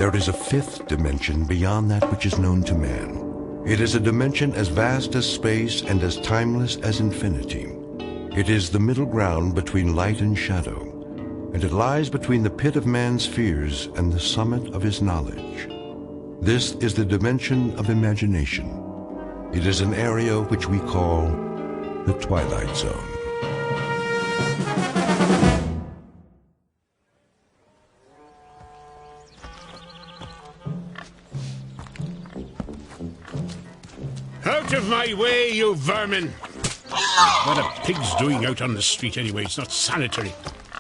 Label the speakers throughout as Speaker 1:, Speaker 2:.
Speaker 1: there is a fifth dimension beyond that which is known to man. It is a dimension as vast as space and as timeless as infinity. It is the middle ground between light and shadow, and it lies between the pit of man's fears and the summit of his knowledge. This is the dimension of imagination. It is an area which we call the Twilight Zone.
Speaker 2: Out of my way, you vermin! What are pigs doing out on the street anyway? It's not sanitary.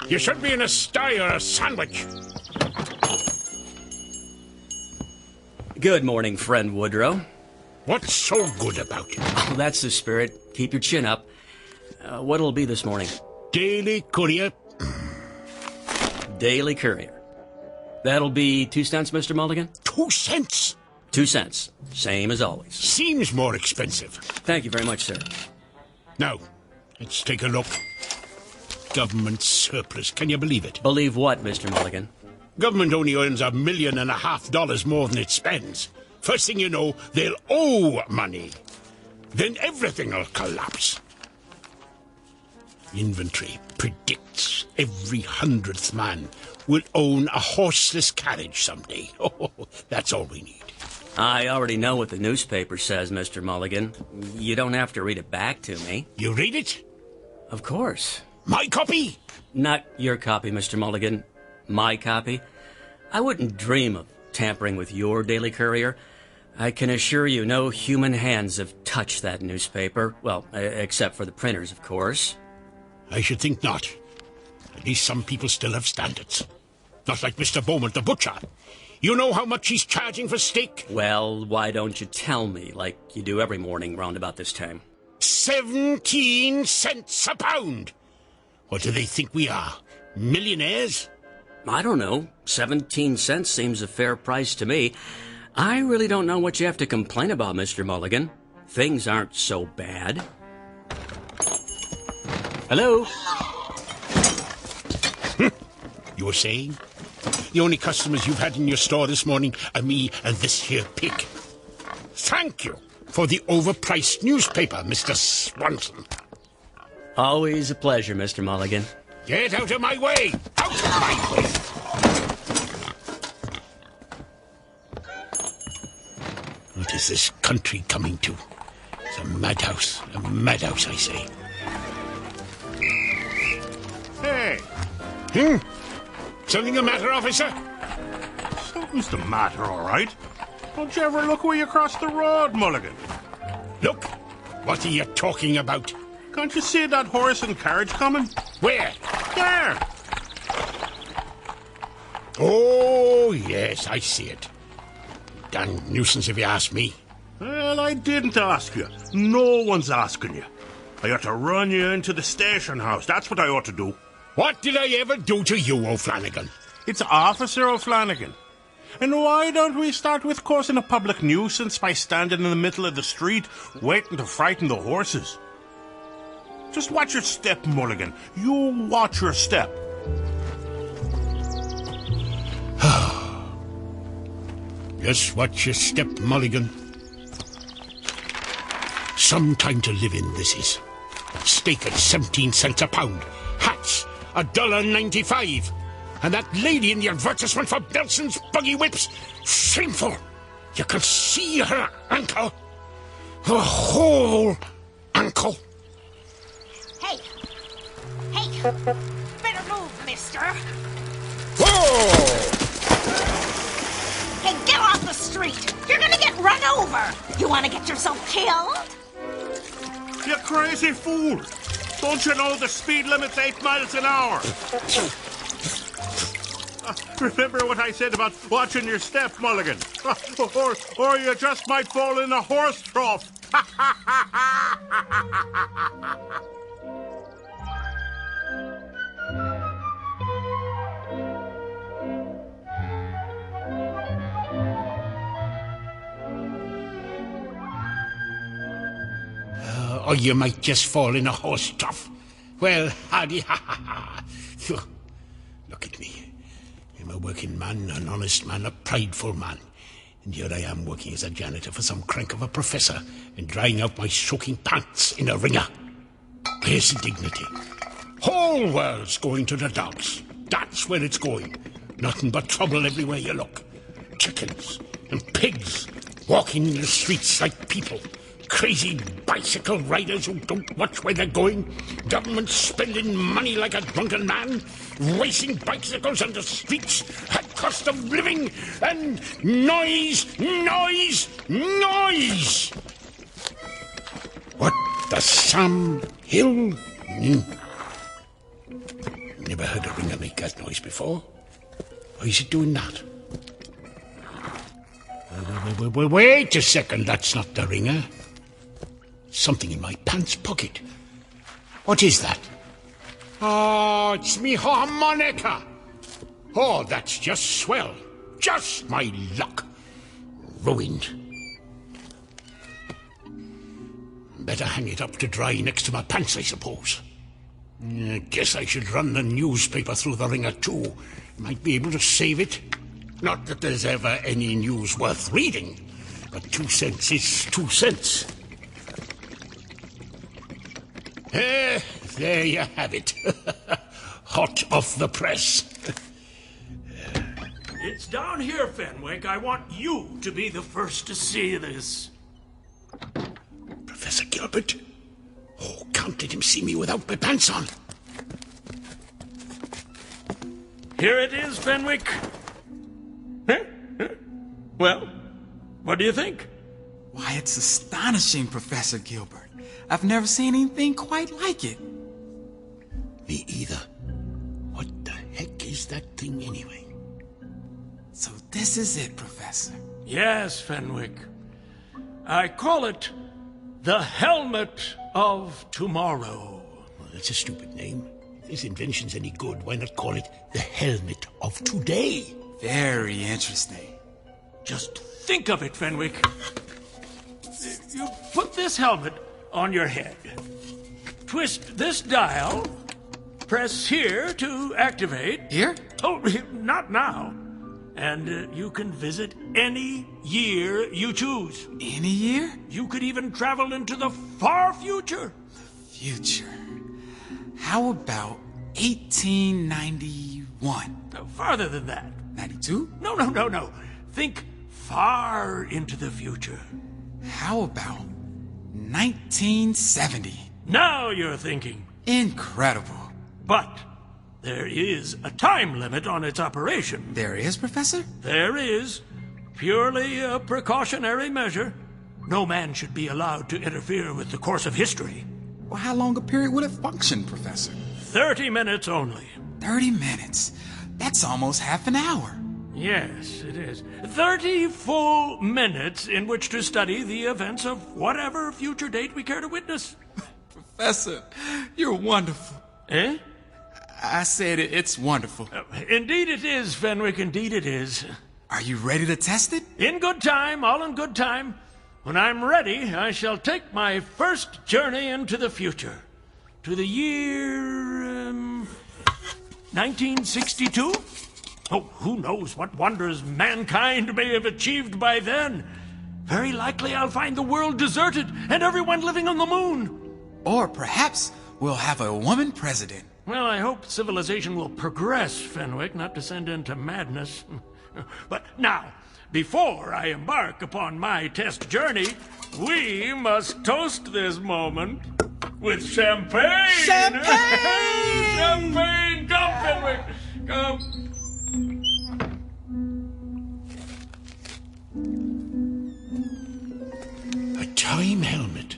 Speaker 2: You should be in a sty or a sandwich.
Speaker 3: Good morning, friend Woodrow.
Speaker 2: What's so good about it?
Speaker 3: Oh, that's the spirit. Keep your chin up. What'll it be this morning?
Speaker 2: Daily Courier.
Speaker 3: Daily Courier. That'll be 2 cents, Mr. Mulligan?
Speaker 2: 2 cents?
Speaker 3: 2 cents. Same as always.
Speaker 2: Seems more expensive.
Speaker 3: Thank you very much, sir.
Speaker 2: Now, let's take a look. Government surplus. Can you believe it?
Speaker 3: Believe what, Mr. Mulligan?
Speaker 2: Government only earns $1.5 million more than it spends. First thing you know, they'll owe money. Then everything will collapse. Inventory predicts every 100th man will own a horseless carriage someday. Oh, that's all we need.
Speaker 3: I already know what the newspaper says, Mr. Mulligan. You don't have to read it back to me.
Speaker 2: You read it?
Speaker 3: Of course.
Speaker 2: My copy?
Speaker 3: Not your copy, Mr. Mulligan. My copy. I wouldn't dream of tampering with your Daily Courier. I can assure you no human hands have touched that newspaper. Well, except for the printers, of course.
Speaker 2: I should think not. At least some people still have standards. Not like Mr. Beaumont, the butcher. You know how much he's charging for steak?
Speaker 3: Well, why don't you tell me, like you do every morning round about this time?
Speaker 2: 17 cents a pound! What do they think we are? Millionaires?
Speaker 3: I don't know. 17 cents seems a fair price to me. I really don't know what you have to complain about, Mr. Mulligan. Things aren't so bad. Hello?
Speaker 2: You were saying? The only customers you've had in your store this morning are me and this here pig. Thank you for the overpriced newspaper, Mr. Swanson.
Speaker 3: Always a pleasure, Mr. Mulligan.
Speaker 2: Get out of my way! Out of my way! What is this country coming to? It's a madhouse, I say. Hey! Something the matter, officer?
Speaker 4: Something's the matter, all right. Don't you ever look where you cross the road, Mulligan?
Speaker 2: Look! What are you talking about?
Speaker 4: Can't you see that horse and carriage coming?
Speaker 2: Where?
Speaker 4: There!
Speaker 2: Oh, yes, I see it. Damn nuisance if you ask me.
Speaker 4: Well, I didn't ask you. No one's asking you. I ought to run you into the station house. That's what I ought to do.
Speaker 2: What did I ever do to you, O'Flanagan?
Speaker 4: It's Officer O'Flanagan. And why don't we start with causing a public nuisance by standing in the middle of the street waiting to frighten the horses? Just watch your step, Mulligan. You watch your step.
Speaker 2: Just watch your step, Mulligan. Some time to live in, this is. Steak at 17 cents a pound. Hats, $1.95. And that lady in the advertisement for Belson's buggy whips. Shameful. You can see her ankle. Her whole ankle.
Speaker 5: Hey! Better move, mister!
Speaker 2: Whoa!
Speaker 5: Hey, get off the street! You're gonna get run over! You wanna get yourself killed?
Speaker 4: You crazy fool! Don't you know the speed limit's 8 miles an hour? Remember what I said about watching your step, Mulligan. Or you just might fall in a horse trough.
Speaker 2: Or you might just fall in a horse trough. Well, howdy, ha ha ha. Look at me. I'm a working man, an honest man, a prideful man. And here I am working as a janitor for some crank of a professor and drying out my soaking pants in a wringer. Where's the dignity? Whole world's going to the dogs. That's where it's going. Nothing but trouble everywhere you look. Chickens and pigs walking in the streets like people. Crazy bicycle riders who don't watch where they're going. Government spending money like a drunken man. Racing bicycles on the streets at cost of living. And noise, noise, noise! What does Sam Hill mean? Never heard a ringer make that noise before. Why is it doing that? Wait a second, that's not the ringer. Something in my pants pocket. What is that? Oh, it's me harmonica. Oh, that's just swell. Just my luck. Ruined. Better hang it up to dry next to my pants, I suppose. I guess I should run the newspaper through the ringer, too. Might be able to save it. Not that there's ever any news worth reading, but 2 cents is 2 cents. There you have it. Hot off the press.
Speaker 6: It's down here, Fenwick. I want you to be the first to see this.
Speaker 2: Professor Gilbert? Oh, can't let him see me without my pants on.
Speaker 6: Here it is, Fenwick. Well, what do you think?
Speaker 7: Why, it's astonishing, Professor Gilbert. I've never seen anything quite like it.
Speaker 2: Me either. What the heck is that thing anyway?
Speaker 7: So this is it, Professor.
Speaker 6: Yes, Fenwick. I call it the Helmet of Tomorrow.
Speaker 2: Well, that's a stupid name. If this invention's any good, why not call it the Helmet of Today?
Speaker 7: Very interesting.
Speaker 6: Just think of it, Fenwick. You put this helmet on your head. Twist this dial. Press here to activate.
Speaker 7: Here?
Speaker 6: Oh, not now. And you can visit any year you choose.
Speaker 7: Any year?
Speaker 6: You could even travel into the far future.
Speaker 7: Future. How about 1891?
Speaker 6: No, farther than that.
Speaker 7: 92?
Speaker 6: No. Think far into the future.
Speaker 7: How about 1970?
Speaker 6: Now you're thinking.
Speaker 7: Incredible.
Speaker 6: But there is a time limit on its operation.
Speaker 7: There is, Professor?
Speaker 6: There is. Purely a precautionary measure. No man should be allowed to interfere with the course of history.
Speaker 7: Well, how long a period would it function, Professor?
Speaker 6: 30 minutes only.
Speaker 7: 30 minutes? That's almost half an hour.
Speaker 6: Yes, it is. 30 full minutes in which to study the events of whatever future date we care to witness.
Speaker 7: Professor, you're wonderful.
Speaker 6: Eh?
Speaker 7: I said it's wonderful.
Speaker 6: Indeed it is, Fenwick, indeed it is.
Speaker 7: Are you ready to test it?
Speaker 6: In good time, all in good time. When I'm ready, I shall take my first journey into the future. To the year... 1962? Oh, who knows what wonders mankind may have achieved by then. Very likely I'll find the world deserted and everyone living on the moon.
Speaker 7: Or perhaps we'll have a woman president.
Speaker 6: Well, I hope civilization will progress, Fenwick, not descend into madness. But now, before I embark upon my test journey, we must toast this moment with champagne!
Speaker 7: Champagne!
Speaker 6: Champagne! Come, Fenwick! Come!
Speaker 2: A time helmet.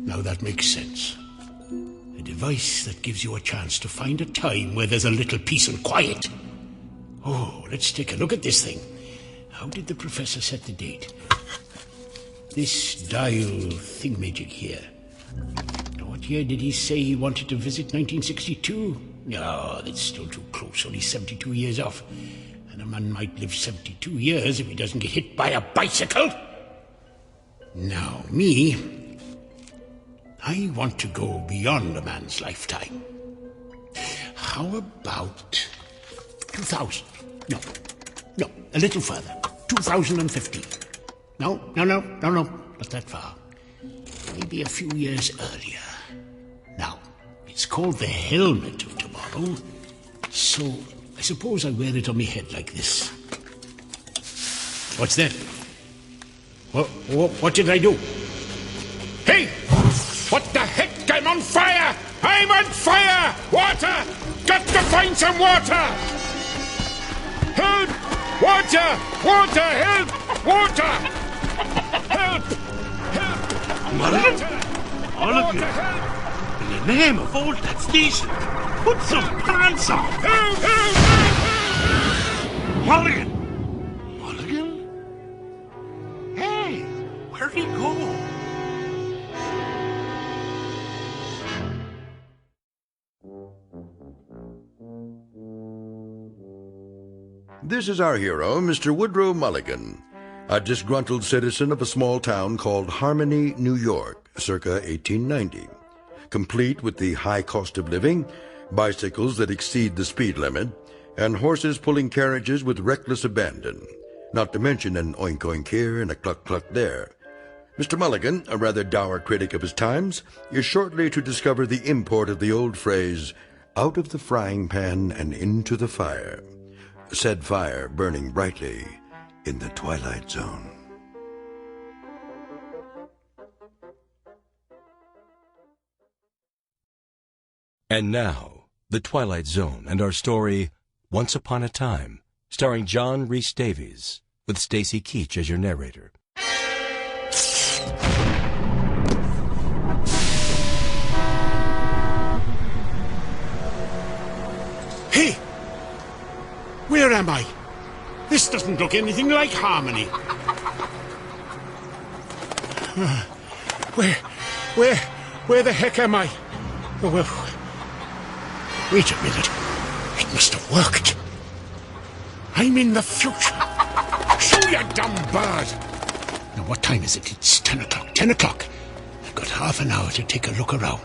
Speaker 2: Now that makes sense. A device that gives you a chance to find a time where there's a little peace and quiet. Oh, let's take a look at this thing. How did the professor set the date? This dial thingamajig here. What year did he say he wanted to visit 1962? No, that's still too close, only 72 years off. And a man might live 72 years if he doesn't get hit by a bicycle. Now, me, I want to go beyond a man's lifetime. How about 2000. No, a little further. 2015. No, not that far. Maybe a few years earlier. Now, it's called the helmet of tomorrow, so I suppose I wear it on my head like this. What's that? What did I do? Hey! What the heck? I'm on fire! I'm on fire! Water! Got to find some water! Help! Water! Water! Help! Water! Help! Help!
Speaker 4: Mulligan! In the name of old that's decent, put some pants on!
Speaker 2: Help! Help! Help!
Speaker 4: Mulligan! Mulligan? Hey, where'd he go?
Speaker 1: This is our hero, Mr. Woodrow Mulligan, a disgruntled citizen of a small town called Harmony, New York, circa 1890. Complete with the high cost of living, bicycles that exceed the speed limit, and horses pulling carriages with reckless abandon, not to mention an oink-oink here and a cluck-cluck there. Mr. Mulligan, a rather dour critic of his times, is shortly to discover the import of the old phrase, out of the frying pan and into the fire. Said fire burning brightly in the Twilight Zone.
Speaker 8: And now, The Twilight Zone and our story, Once Upon a Time, starring John Rhys Davies, with Stacy Keach as your narrator.
Speaker 2: Hey! Where am I? This doesn't look anything like Harmony. Where the heck am I? Oh, well, wait a minute. It must have worked. I'm in the future. Shoo, you dumb bird. Now, what time is it? It's 10 o'clock. 10 o'clock. I've got half an hour to take a look around.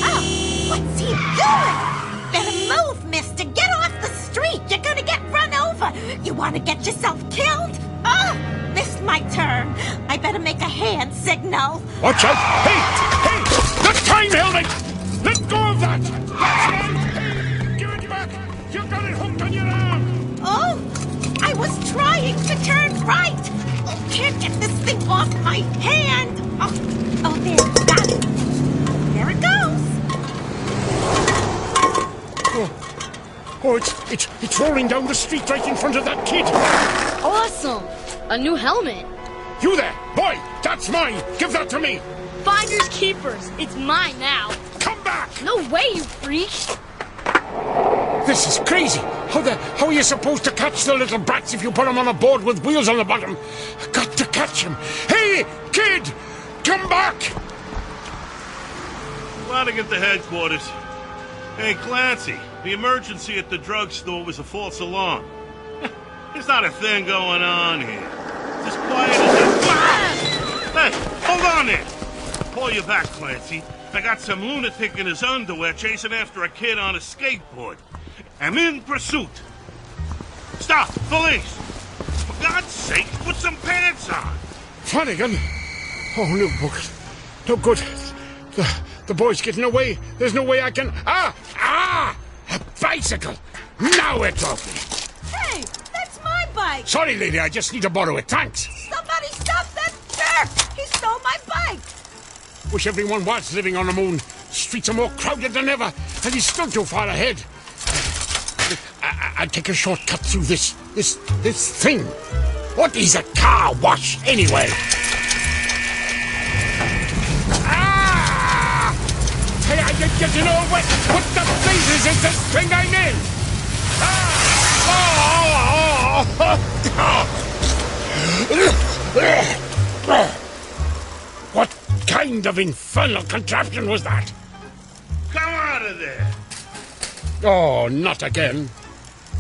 Speaker 5: Oh, what's he doing? Better move, mister. Get off the street. You're gonna get run over. You want to get yourself killed? Oh, missed my turn. I better make a hand signal.
Speaker 2: Watch out! Hey! The time helmet! Let go of that! That's right! Hey! Give it back! You've got it hooked on your arm!
Speaker 5: Oh, I was trying to turn right. Oh, can't get this thing off my hand. Oh, there, got it. There it goes.
Speaker 2: Oh, it's rolling down the street right in front of that kid.
Speaker 9: Awesome! A new helmet.
Speaker 2: You there, boy! That's mine! Give that to me!
Speaker 9: Finders keepers. It's mine now.
Speaker 2: Come back!
Speaker 9: No way, you freak!
Speaker 2: This is crazy. How are you supposed to catch the little brats if you put them on a board with wheels on the bottom? I've got to catch him. Hey, kid! Come back!
Speaker 4: Glad to get to headquarters. Hey, Clancy, the emergency at the drugstore was a false alarm. There's not a thing going on here. It's as quiet as a... Hey, hold on there! Pull you back, Clancy. I got some lunatic in his underwear chasing after a kid on a skateboard. I'm in pursuit. Stop! Police! For God's sake, put some pants on!
Speaker 2: Flanagan? Oh, no, no good. The boy's getting away. There's no way I can... A bicycle! Now it's open.
Speaker 5: Hey, that's my bike.
Speaker 2: Sorry, lady, I just need to borrow it. Thanks.
Speaker 5: Somebody stop that jerk. He stole my bike.
Speaker 2: Wish everyone was living on the moon. Streets are more crowded than ever, and he's still too far ahead. I'll take a shortcut through this thing. What is a car wash, anyway? Hey, I didn't get to know what the blazes is this thing I'm in? What kind of infernal contraption was that?
Speaker 4: Come out of there!
Speaker 2: Oh, not again.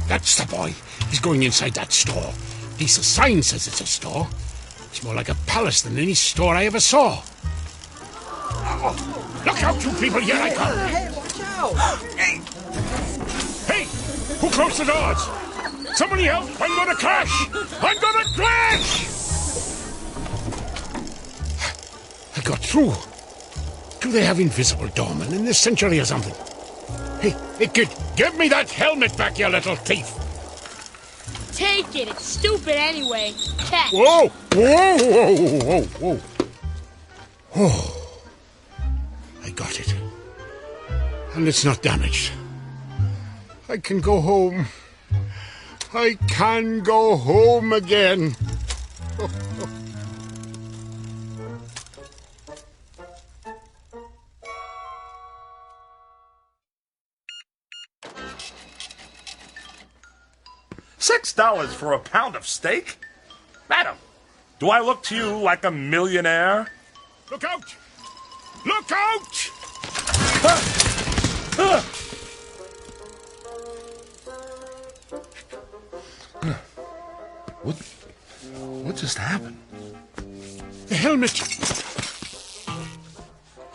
Speaker 2: That's the boy. He's going inside that store. At least the sign says it's a store. It's more like a palace than any store I ever saw. Oh, look out, you people! Here I come!
Speaker 7: Hey, watch out!
Speaker 2: Who closed the doors? Somebody help! I'm gonna crash! I'm gonna crash! I got through. Do they have invisible doormen in this century or something? Hey, kid, give me that helmet back, you little thief!
Speaker 9: Take it. It's stupid anyway. Catch.
Speaker 2: Whoa! Whoa! Whoa! Whoa! Whoa! Oh, I got it. And it's not damaged. I can go home. I can go home again.
Speaker 10: $6 for a pound of steak? Madam, do I look to you like a millionaire?
Speaker 2: Look out! Look out!
Speaker 10: What just happened?
Speaker 2: The helmet!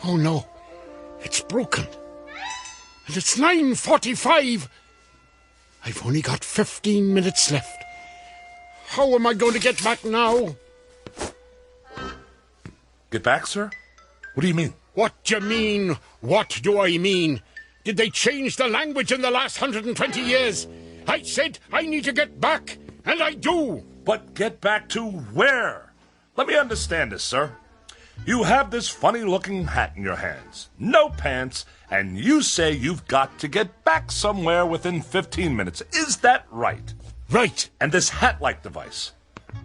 Speaker 2: Oh no, it's broken. And it's 9:45. I've only got 15 minutes left. How am I going to get back now?
Speaker 10: Get back, sir? What do you mean?
Speaker 2: What do you mean? What do I mean? Did they change the language in the last 120 years? I said I need to get back, and I do.
Speaker 10: But get back to where? Let me understand this, sir. You have this funny-looking hat in your hands, no pants, and you say you've got to get back somewhere within 15 minutes. Is that right?
Speaker 2: Right.
Speaker 10: And this hat-like device,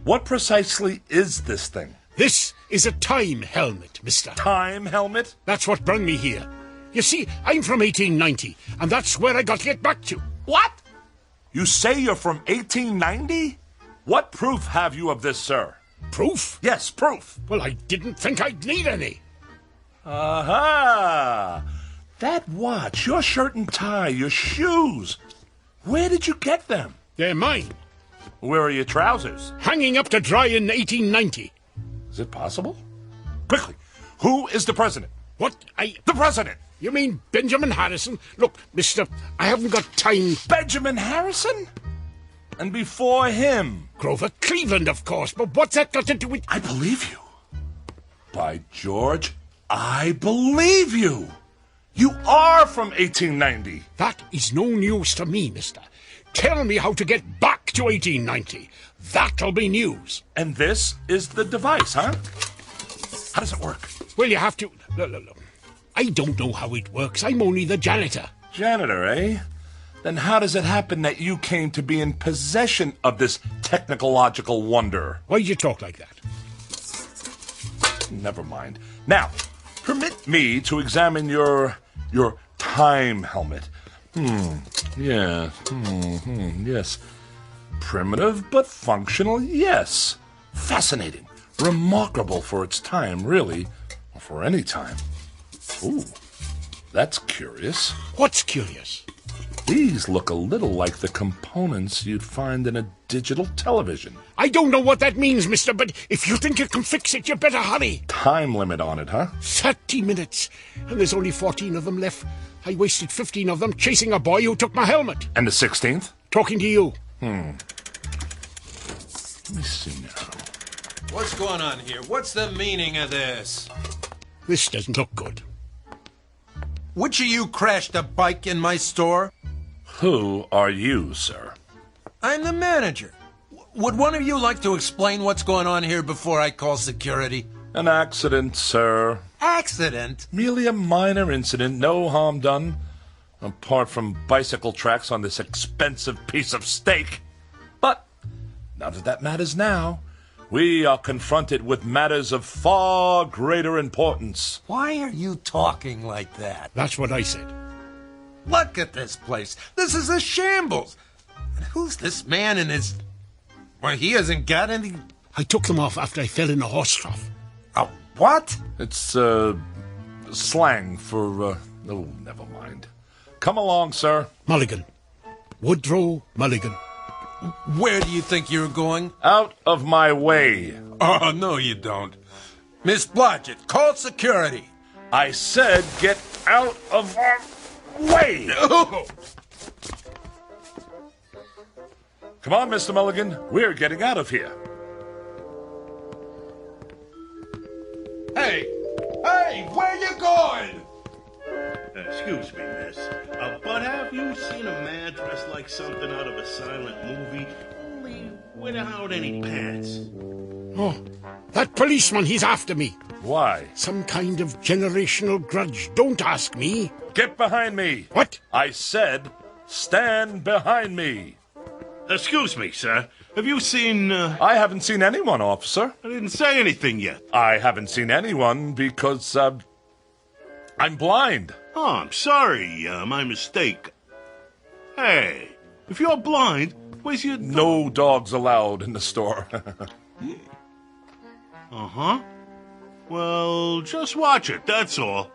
Speaker 10: what precisely is this thing?
Speaker 2: This is a time helmet, mister.
Speaker 10: Time helmet?
Speaker 2: That's what brought me here. You see, I'm from 1890, and that's where I got to get back to.
Speaker 10: What? You say you're from 1890? What proof have you of this, sir?
Speaker 2: Proof?
Speaker 10: Yes, proof.
Speaker 2: Well, I didn't think I'd need any.
Speaker 10: Aha! That watch, your shirt and tie, your shoes. Where did you get them?
Speaker 2: They're mine.
Speaker 10: Where are your trousers?
Speaker 2: Hanging up to dry in 1890.
Speaker 10: Is it possible? Quickly, who is the president?
Speaker 2: What?
Speaker 10: The president!
Speaker 2: You mean Benjamin Harrison? Look, mister, I haven't got time.
Speaker 10: Benjamin Harrison? And before him?
Speaker 2: Grover Cleveland, of course, but what's that got to do with...
Speaker 10: I believe you. By George, I believe you. You are from 1890.
Speaker 2: That is no news to me, mister. Tell me how to get back to 1890. That'll be news.
Speaker 10: And this is the device, huh? How does it work?
Speaker 2: Well, you have to... Look. I don't know how it works. I'm only the janitor.
Speaker 10: Janitor, eh? Then how does it happen that you came to be in possession of this technological wonder?
Speaker 2: Why'd you talk like that?
Speaker 10: Never mind. Now, permit me to examine your time helmet. Yes. Primitive but functional, yes. Fascinating. Remarkable for its time, really. Or for any time. Ooh, that's curious.
Speaker 2: What's curious?
Speaker 10: These look a little like the components you'd find in a digital television.
Speaker 2: I don't know what that means, mister, but if you think you can fix it, you better hurry.
Speaker 10: Time limit on it, huh?
Speaker 2: 30 minutes. And there's only 14 of them left. I wasted 15 of them chasing a boy who took my helmet.
Speaker 10: And the 16th?
Speaker 2: Talking to you.
Speaker 10: Let me see now.
Speaker 11: What's going on here? What's the meaning of this?
Speaker 2: This doesn't look good.
Speaker 11: Which of you crashed a bike in my store?
Speaker 10: Who are you, sir?
Speaker 11: I'm the manager. Would one of you like to explain what's going on here before I call security?
Speaker 10: An accident, sir.
Speaker 11: Accident?
Speaker 10: Merely a minor incident, no harm done. Apart from bicycle tracks on this expensive piece of steak. But none of that matters now. We are confronted with matters of far greater importance.
Speaker 11: Why are you talking like that?
Speaker 2: That's what I said.
Speaker 11: Look at this place. This is a shambles. And who's this man in his... Well, he hasn't got any...
Speaker 2: I took them off after I fell in a horse trough.
Speaker 11: A what?
Speaker 10: It's, slang for, oh, never mind. Come along, sir.
Speaker 2: Mulligan. Woodrow Mulligan.
Speaker 11: Where do you think you're going?
Speaker 10: Out of my way.
Speaker 11: Oh, no, you don't. Miss Blodgett, call security.
Speaker 10: I said get out of our way.
Speaker 11: Oh.
Speaker 10: Come on, Mr. Mulligan. We're getting out of here.
Speaker 11: Hey! Hey, where you going?
Speaker 4: Excuse me, miss. But have you seen a man dressed like something out of a silent movie, only without any pants?
Speaker 2: Oh, that policeman, he's after me.
Speaker 10: Why?
Speaker 2: Some kind of generational grudge. Don't ask me.
Speaker 10: Get behind me.
Speaker 2: What?
Speaker 10: I said, stand behind me.
Speaker 4: Excuse me, sir. Have you seen...
Speaker 10: I haven't seen anyone, officer.
Speaker 4: I didn't say anything yet.
Speaker 10: I haven't seen anyone because, I'm blind.
Speaker 4: Oh, I'm sorry. My mistake. Hey, if you're blind, where's your...
Speaker 10: No dogs allowed in the store.
Speaker 4: Uh-huh. Well, just watch it, that's all.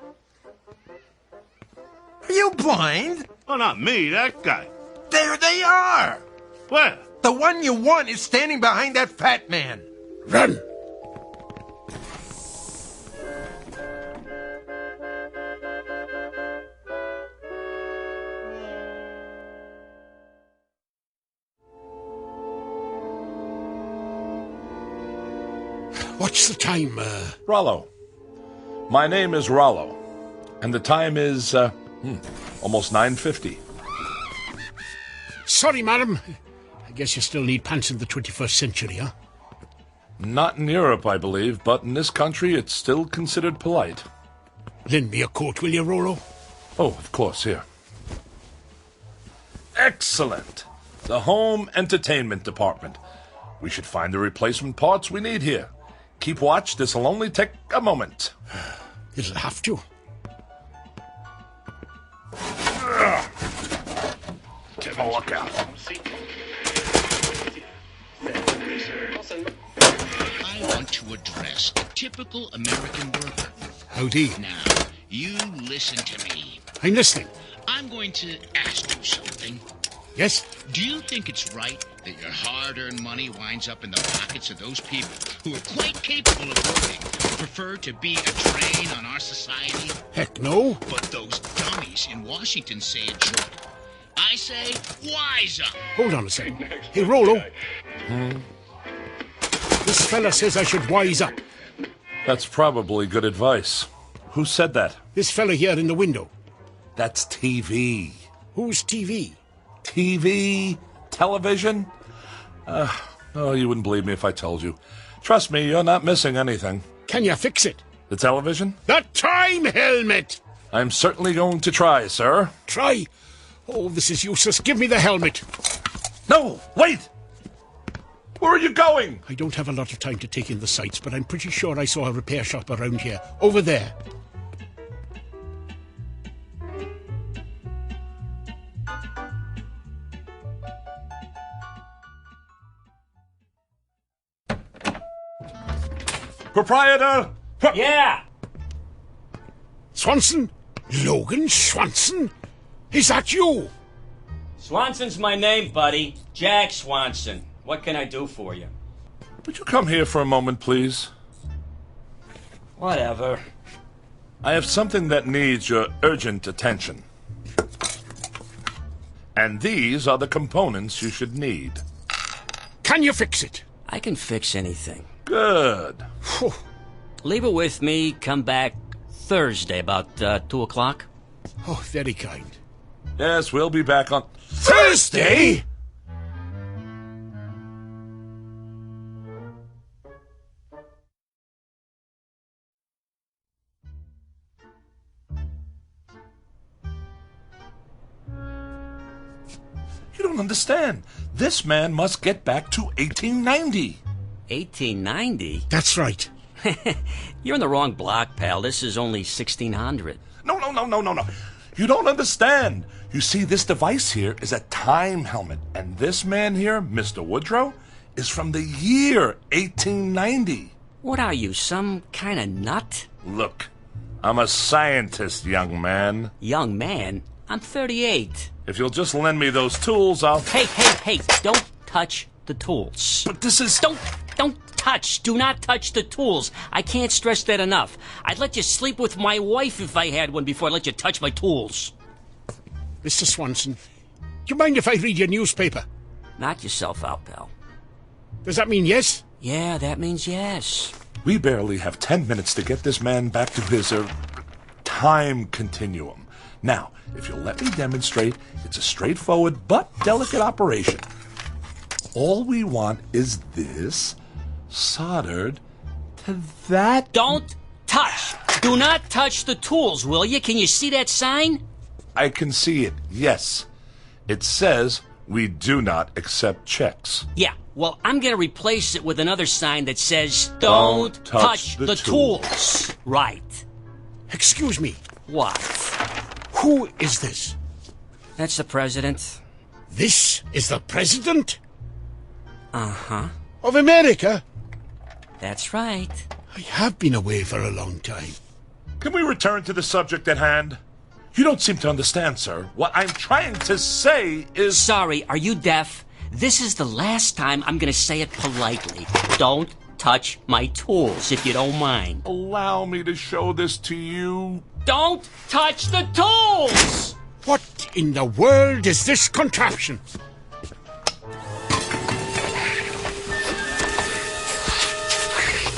Speaker 11: Are you blind?
Speaker 4: Oh, not me, that guy.
Speaker 11: There they are!
Speaker 4: Where?
Speaker 11: The one you want is standing behind that fat man.
Speaker 2: Run! What's the time,
Speaker 10: Rollo. My name is Rollo, and the time is, almost 9:50.
Speaker 2: Sorry, madam. I guess you still need pants in the 21st century, huh?
Speaker 10: Not in Europe, I believe, but in this country it's still considered polite.
Speaker 2: Lend me a coat, will you, Rollo?
Speaker 10: Oh, of course, here. Excellent! The home entertainment department. We should find the replacement parts we need here. Keep watch, this'll only take a moment.
Speaker 2: It'll have to.
Speaker 10: Keep a lookout.
Speaker 12: I want to address a typical American worker.
Speaker 2: Howdy.
Speaker 12: Now, you listen to me.
Speaker 2: I'm listening.
Speaker 12: I'm going to ask you something.
Speaker 2: Yes?
Speaker 12: Do you think it's right that your hard-earned money winds up in the pockets of those people who are quite capable of working, but prefer to be a drain on our society?
Speaker 2: Heck no.
Speaker 12: But those dummies in Washington say it should. I say, wise up.
Speaker 2: Hold on a second. Hey, Rollo. This fella says I should wise up.
Speaker 10: That's probably good advice. Who said that?
Speaker 2: This fella here in the window.
Speaker 10: That's TV.
Speaker 2: Who's TV?
Speaker 10: TV? Television? Oh, you wouldn't believe me if I told you. Trust me, you're not missing anything.
Speaker 2: Can you fix it?
Speaker 10: The television?
Speaker 2: The time helmet!
Speaker 10: I'm certainly going to try, sir.
Speaker 2: Try? Oh, this is useless. Give me the helmet.
Speaker 10: No, wait! Where are you going?
Speaker 2: I don't have a lot of time to take in the sights, but I'm pretty sure I saw a repair shop around here. Over there.
Speaker 10: Proprietor!
Speaker 3: Yeah!
Speaker 2: Swanson? Logan Swanson? Is that you?
Speaker 3: Swanson's my name, buddy. Jack Swanson. What can I do for you?
Speaker 10: Would you come here for a moment, please?
Speaker 3: Whatever.
Speaker 10: I have something that needs your urgent attention. And these are the components you should need.
Speaker 2: Can you fix it?
Speaker 3: I can fix anything.
Speaker 10: Good.
Speaker 3: Leave it with me. Come back Thursday about 2 o'clock.
Speaker 2: Oh, very kind.
Speaker 10: Yes, we'll be back on
Speaker 2: Thursday?
Speaker 10: You don't understand. This man must get back to 1890.
Speaker 3: 1890?
Speaker 2: That's right.
Speaker 3: You're in the wrong block, pal. This is only 1600.
Speaker 10: No. You don't understand. You see, this device here is a time helmet. And this man here, Mr. Woodrow, is from the year 1890.
Speaker 3: What are you, some kind of nut?
Speaker 10: Look, I'm a scientist, young man.
Speaker 3: Young man? I'm 38.
Speaker 10: If you'll just lend me those tools, I'll...
Speaker 3: Hey, don't touch the tools.
Speaker 10: But this is...
Speaker 3: Don't touch. Do not touch the tools. I can't stress that enough. I'd let you sleep with my wife if I had one before I let you touch my tools.
Speaker 2: Mr. Swanson, do you mind if I read your newspaper?
Speaker 3: Knock yourself out, pal.
Speaker 2: Does that mean yes?
Speaker 3: Yeah, that means yes.
Speaker 10: We barely have 10 minutes to get this man back to his, time continuum. Now, if you'll let me demonstrate, it's a straightforward but delicate operation. All we want is this soldered to that...
Speaker 3: Don't touch! Do not touch the tools, will you? Can you see that sign?
Speaker 10: I can see it, yes. It says we do not accept checks.
Speaker 3: Yeah, well, I'm going to replace it with another sign that says, Don't touch the tools. Right.
Speaker 2: Excuse me.
Speaker 3: What?
Speaker 2: Who is this?
Speaker 3: That's the president.
Speaker 2: This is the president?
Speaker 3: Uh-huh.
Speaker 2: Of America?
Speaker 3: That's right.
Speaker 2: I have been away for a long time.
Speaker 10: Can we return to the subject at hand? You don't seem to understand, sir. What I'm trying to say is...
Speaker 3: Sorry, are you deaf? This is the last time I'm going to say it politely. Don't touch my tools, if you don't mind.
Speaker 10: Allow me to show this to you.
Speaker 3: Don't touch the tools!
Speaker 2: What in the world is this contraption?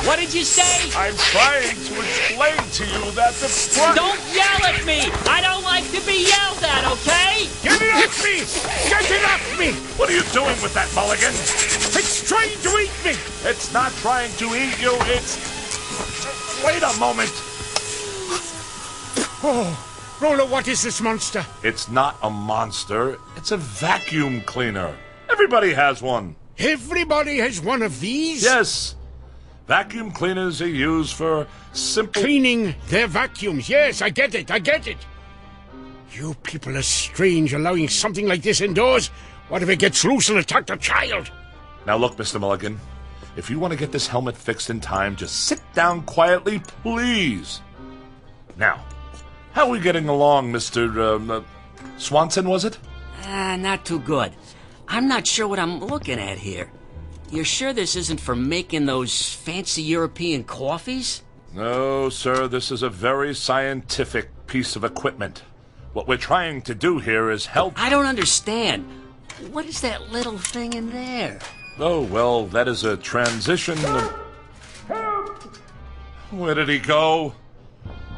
Speaker 3: What did you say?
Speaker 10: I'm trying to explain to you that the...
Speaker 3: Don't yell at me! I don't like to be yelled at, okay?
Speaker 2: Get it off me! Get it off me!
Speaker 10: What are you doing with that, Mulligan?
Speaker 2: It's trying to eat me!
Speaker 10: It's not trying to eat you, it's... Wait a moment!
Speaker 2: Oh, Roller, what is this monster?
Speaker 10: It's not a monster. It's a vacuum cleaner. Everybody has one.
Speaker 2: Everybody has one of these?
Speaker 10: Yes. Vacuum cleaners are used for simple...
Speaker 2: Cleaning their vacuums. Yes, I get it. You people are strange, allowing something like this indoors. What if it gets loose and attacks a child?
Speaker 10: Now look, Mr. Mulligan. If you want to get this helmet fixed in time, just sit down quietly, please. Now, how are we getting along, Mr. Swanson, was it?
Speaker 3: Not too good. I'm not sure what I'm looking at here. You're sure this isn't for making those fancy European coffees?
Speaker 10: No, sir. This is a very scientific piece of equipment. What we're trying to do here is help...
Speaker 3: I don't understand. What is that little thing in there?
Speaker 10: Oh, well, that is a transition of... Where did he go?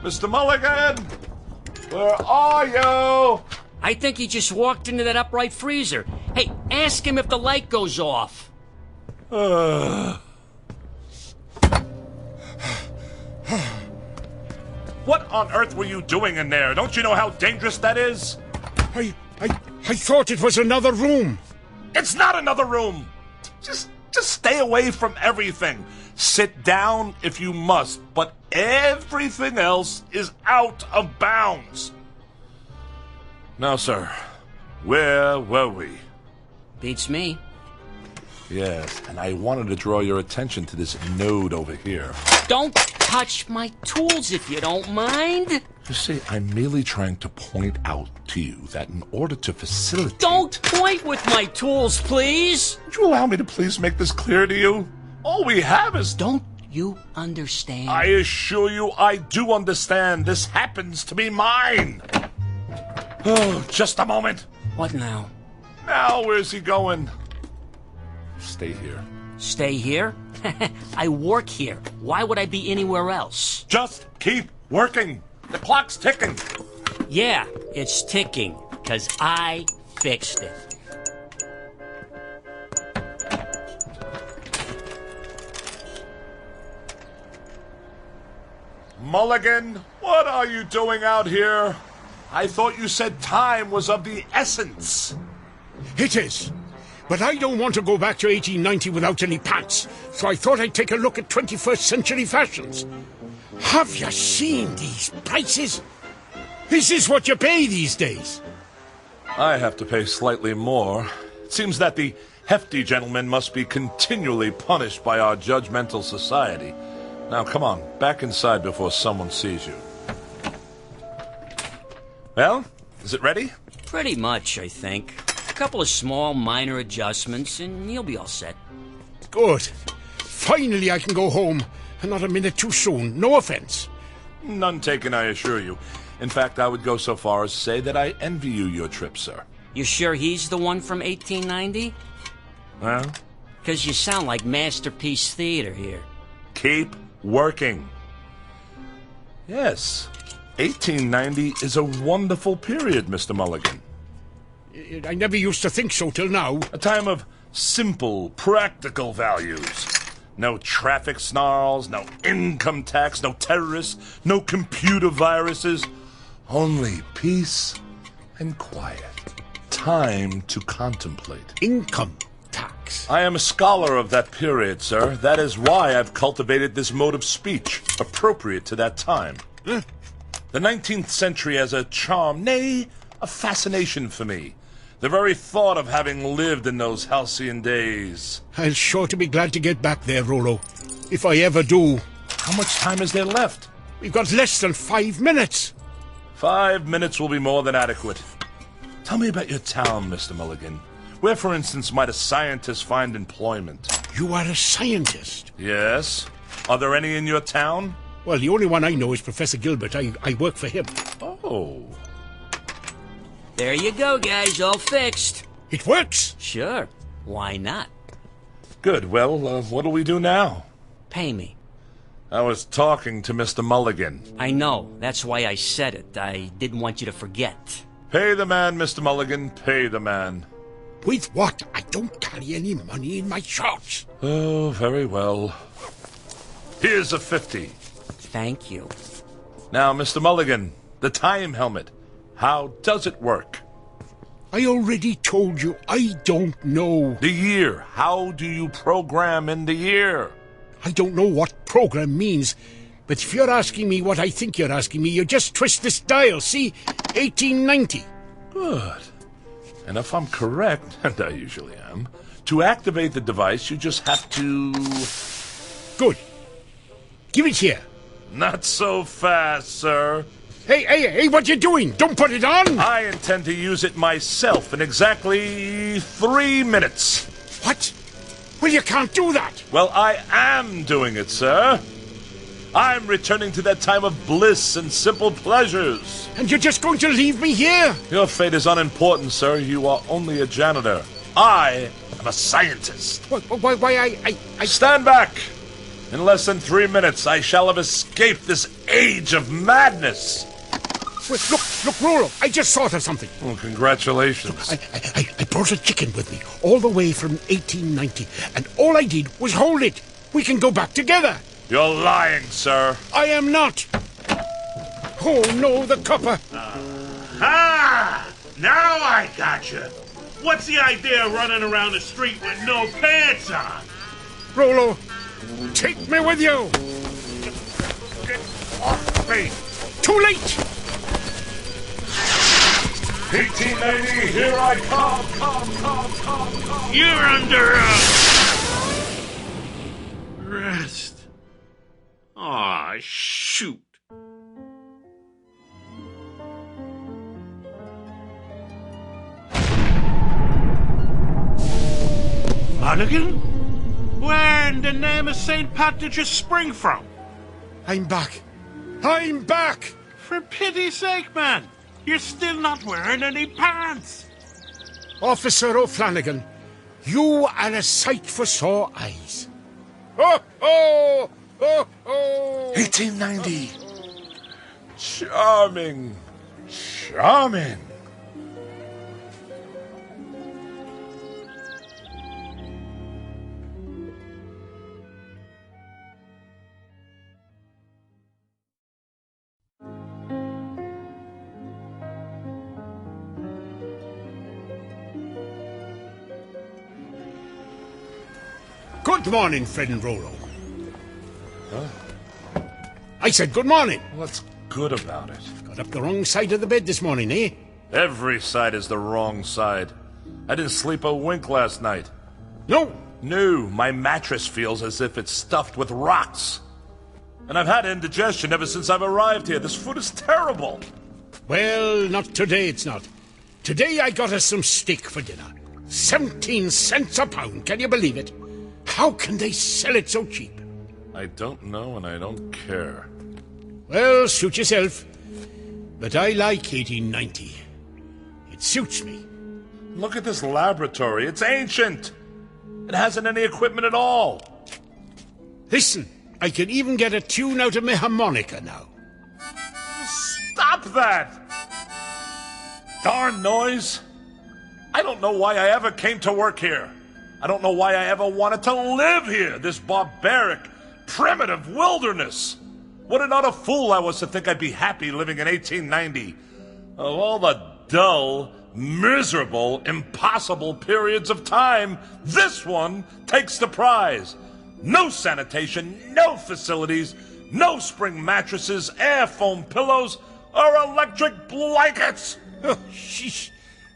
Speaker 10: Mr. Mulligan! Where are you?
Speaker 3: I think he just walked into that upright freezer. Hey, ask him if the light goes off.
Speaker 10: What on earth were you doing in there? Don't you know how dangerous that is?
Speaker 2: I thought it was another room.
Speaker 10: It's not another room. Just stay away from everything. Sit down if you must, but everything else is out of bounds. Now, sir, where were we?
Speaker 3: Beats me.
Speaker 10: Yes, and I wanted to draw your attention to this node over here.
Speaker 3: Don't touch my tools if you don't mind.
Speaker 10: You see, I'm merely trying to point out to you that in order to facilitate...
Speaker 3: Don't point with my tools, please!
Speaker 10: Would you allow me to please make this clear to you? All we have is...
Speaker 3: Don't you understand?
Speaker 10: I assure you I do understand. This happens to be mine. Oh, just a moment.
Speaker 3: What now?
Speaker 10: Now, where's he going? Stay here.
Speaker 3: Stay here? I work here. Why would I be anywhere else?
Speaker 10: Just keep working. The clock's ticking.
Speaker 3: Yeah, it's ticking, 'cause I fixed it.
Speaker 10: Mulligan, what are you doing out here? I thought you said time was of the essence.
Speaker 2: It is. But I don't want to go back to 1890 without any pants, so I thought I'd take a look at 21st century fashions. Have you seen these prices? Is this what you pay these days?
Speaker 10: I have to pay slightly more. It seems that the hefty gentleman must be continually punished by our judgmental society. Now, come on, back inside before someone sees you. Well, is it ready?
Speaker 3: Pretty much, I think. A couple of small, minor adjustments, and you'll be all set.
Speaker 2: Good. Finally, I can go home, and not a minute too soon. No offense.
Speaker 10: None taken, I assure you. In fact, I would go so far as to say that I envy you your trip, sir.
Speaker 3: You sure he's the one from 1890?
Speaker 10: Well?
Speaker 3: Because you sound like Masterpiece Theater here.
Speaker 10: Keep working. Yes, 1890 is a wonderful period, Mr. Mulligan.
Speaker 2: I never used to think so till now.
Speaker 10: A time of simple, practical values. No traffic snarls, no income tax, no terrorists, no computer viruses. Only peace and quiet. Time to contemplate.
Speaker 2: Income tax.
Speaker 10: I am a scholar of that period, sir. That is why I've cultivated this mode of speech, appropriate to that time.
Speaker 2: Huh?
Speaker 10: The 19th century has a charm, nay, a fascination for me. The very thought of having lived in those halcyon days.
Speaker 2: I'll sure to be glad to get back there, Rollo. If I ever do.
Speaker 10: How much time is there left?
Speaker 2: We've got less than 5 minutes.
Speaker 10: 5 minutes will be more than adequate. Tell me about your town, Mr. Mulligan. Where, for instance, might a scientist find employment?
Speaker 2: You are a scientist?
Speaker 10: Yes. Are there any in your town?
Speaker 2: Well, the only one I know is Professor Gilbert. I work for him.
Speaker 10: Oh.
Speaker 3: There you go, guys. All fixed.
Speaker 2: It works?
Speaker 3: Sure. Why not?
Speaker 10: Good. Well, what'll we do now?
Speaker 3: Pay me.
Speaker 10: I was talking to Mr. Mulligan.
Speaker 3: I know. That's why I said it. I didn't want you to forget.
Speaker 10: Pay the man, Mr. Mulligan. Pay the man.
Speaker 2: With what? I don't carry any money in my shorts.
Speaker 10: Oh, very well. Here's a 50.
Speaker 3: Thank you.
Speaker 10: Now, Mr. Mulligan, the time helmet. How does it work?
Speaker 2: I already told you, I don't know.
Speaker 10: The year. How do you program in the year?
Speaker 2: I don't know what program means, but if you're asking me what I think you're asking me, you just twist this dial, see? 1890.
Speaker 10: Good. And if I'm correct, and I usually am, to activate the device, you just have to...
Speaker 2: Good. Give it here.
Speaker 10: Not so fast, sir.
Speaker 2: Hey, what you doing? Don't put it on!
Speaker 10: I intend to use it myself in exactly 3 minutes.
Speaker 2: What? Well, you can't do that.
Speaker 10: Well, I am doing it, sir. I'm returning to that time of bliss and simple pleasures.
Speaker 2: And you're just going to leave me here?
Speaker 10: Your fate is unimportant, sir. You are only a janitor. I am a scientist.
Speaker 2: Why, I...
Speaker 10: Stand back! In less than 3 minutes, I shall have escaped this age of madness.
Speaker 2: Wait, look, Rollo, I just thought of something.
Speaker 10: Well, congratulations.
Speaker 2: Look, I brought a chicken with me, all the way from 1890, and all I did was hold it. We can go back together.
Speaker 10: You're lying, sir.
Speaker 2: I am not. Oh, no, the copper.
Speaker 4: Now I gotcha. What's the idea of running around the street with no pants on?
Speaker 2: Rollo, take me with you.
Speaker 4: Get off me.
Speaker 2: Too late.
Speaker 10: 1890, here I come.
Speaker 4: You're under arrest. Aw, shoot. Mulligan? Where in the name of St. Pat did you spring from?
Speaker 2: I'm back. I'm back!
Speaker 4: For pity's sake, man. You're still not wearing any pants.
Speaker 2: Officer O'Flanagan, you are a sight for sore eyes. Ho, ho! Ho, ho!
Speaker 10: 1890. Charming. Charming.
Speaker 2: Good morning, Fred and Rollo.
Speaker 10: Huh?
Speaker 2: I said good morning.
Speaker 10: What's good about it?
Speaker 2: Got up the wrong side of the bed this morning, eh?
Speaker 10: Every side is the wrong side. I didn't sleep a wink last night.
Speaker 2: No?
Speaker 10: No, my mattress feels as if it's stuffed with rocks. And I've had indigestion ever since I've arrived here. This food is terrible.
Speaker 2: Well, not today, it's not. Today I got us some steak for dinner. 17 cents a pound, can you believe it? How can they sell it so cheap?
Speaker 10: I don't know and I don't care.
Speaker 2: Well, suit yourself. But I like 1890. It suits me.
Speaker 10: Look at this laboratory. It's ancient. It hasn't any equipment at all.
Speaker 2: Listen, I can even get a tune out of my harmonica now.
Speaker 10: Stop that! Darn noise. I don't know why I ever came to work here. I don't know why I ever wanted to live here, this barbaric, primitive wilderness. What an utter fool I was to think I'd be happy living in 1890. Of all the dull, miserable, impossible periods of time, this one takes the prize. No sanitation, no facilities, no spring mattresses, air foam pillows, or electric blankets.
Speaker 2: Oh, sheesh.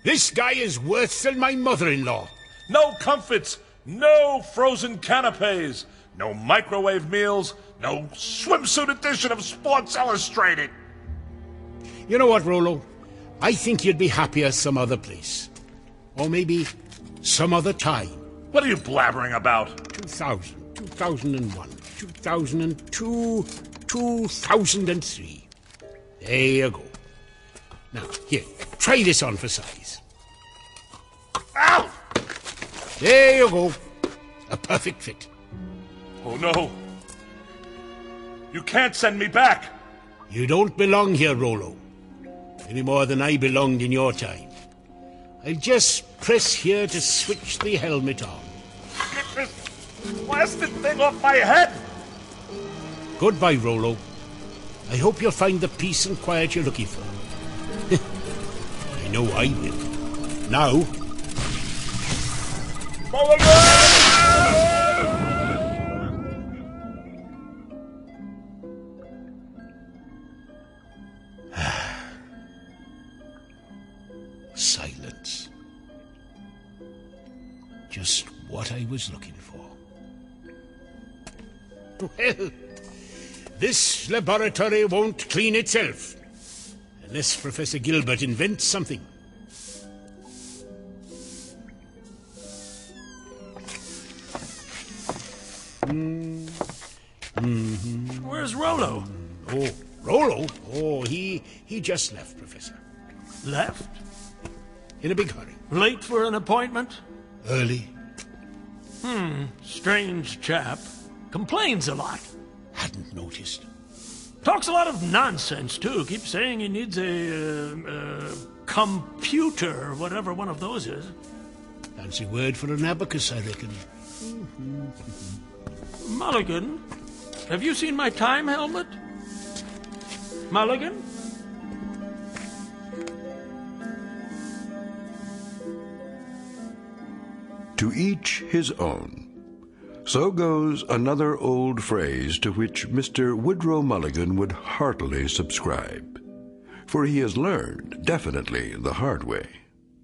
Speaker 2: This guy is worse than my mother-in-law.
Speaker 10: No comforts, no frozen canapes, no microwave meals, no swimsuit edition of Sports Illustrated.
Speaker 2: You know what, Rollo? I think you'd be happier some other place. Or maybe some other time.
Speaker 10: What are you blabbering about?
Speaker 2: 2000, 2001, 2002, 2003. There you go. Now, here, try this on for size.
Speaker 10: Ow!
Speaker 2: There you go. A perfect fit.
Speaker 10: Oh, no. You can't send me back.
Speaker 2: You don't belong here, Rollo. Any more than I belonged in your time. I'll just press here to switch the helmet on.
Speaker 10: Get this blasted thing off my head!
Speaker 2: Goodbye, Rollo. I hope you'll find the peace and quiet you're looking for. I know I will. Now... Silence. Just what I was looking for. Well, this laboratory won't clean itself, unless Professor Gilbert invents something.
Speaker 6: Where's Rollo?
Speaker 2: Oh, Rollo? Oh, he just left, Professor.
Speaker 6: Left?
Speaker 2: In a big hurry.
Speaker 6: Late for an appointment?
Speaker 2: Early.
Speaker 6: Strange chap. Complains a lot.
Speaker 2: Hadn't noticed.
Speaker 6: Talks a lot of nonsense, too. Keeps saying he needs a computer, whatever one of those is.
Speaker 2: Fancy word for an abacus, I reckon.
Speaker 6: Mulligan, have you seen my time helmet? Mulligan?
Speaker 1: To each his own. So goes another old phrase to which Mr. Woodrow Mulligan would heartily subscribe. For he has learned, definitely the hard way,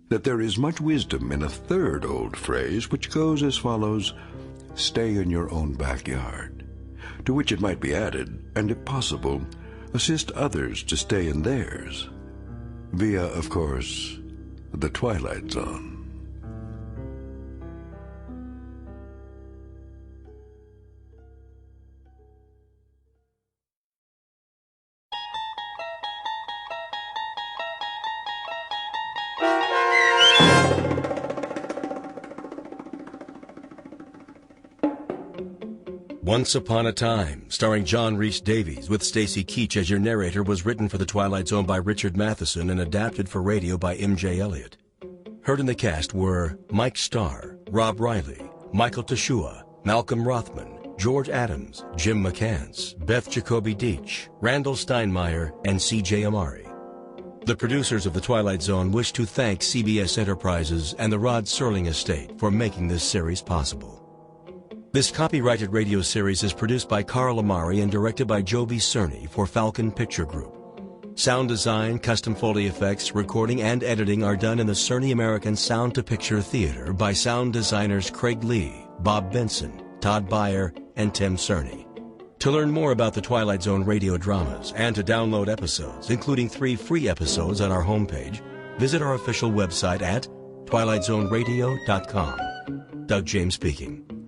Speaker 1: that there is much wisdom in a third old phrase which goes as follows: stay in your own backyard. To which it might be added, and if possible, assist others to stay in theirs. Via, of course, the Twilight Zone.
Speaker 8: Once Upon a Time, starring John Rhys Davies with Stacy Keach as your narrator, was written for The Twilight Zone by Richard Matheson and adapted for radio by M.J. Elliott. Heard in the cast were Mike Starr, Rob Riley, Michael Teshua, Malcolm Rothman, George Adams, Jim McCants, Beth Jacoby Deach, Randall Steinmeier, and C.J. Amari. The producers of The Twilight Zone wish to thank CBS Enterprises and the Rod Serling estate for making this series possible. This copyrighted radio series is produced by Carl Amari and directed by Jovi Cerny for Falcon Picture Group. Sound design, custom Foley effects, recording, and editing are done in the Cerny American Sound to Picture Theater by sound designers Craig Lee, Bob Benson, Todd Beyer, and Tim Cerny. To learn more about the Twilight Zone radio dramas and to download episodes, including 3 free episodes on our homepage, visit our official website at twilightzoneradio.com. Doug James speaking.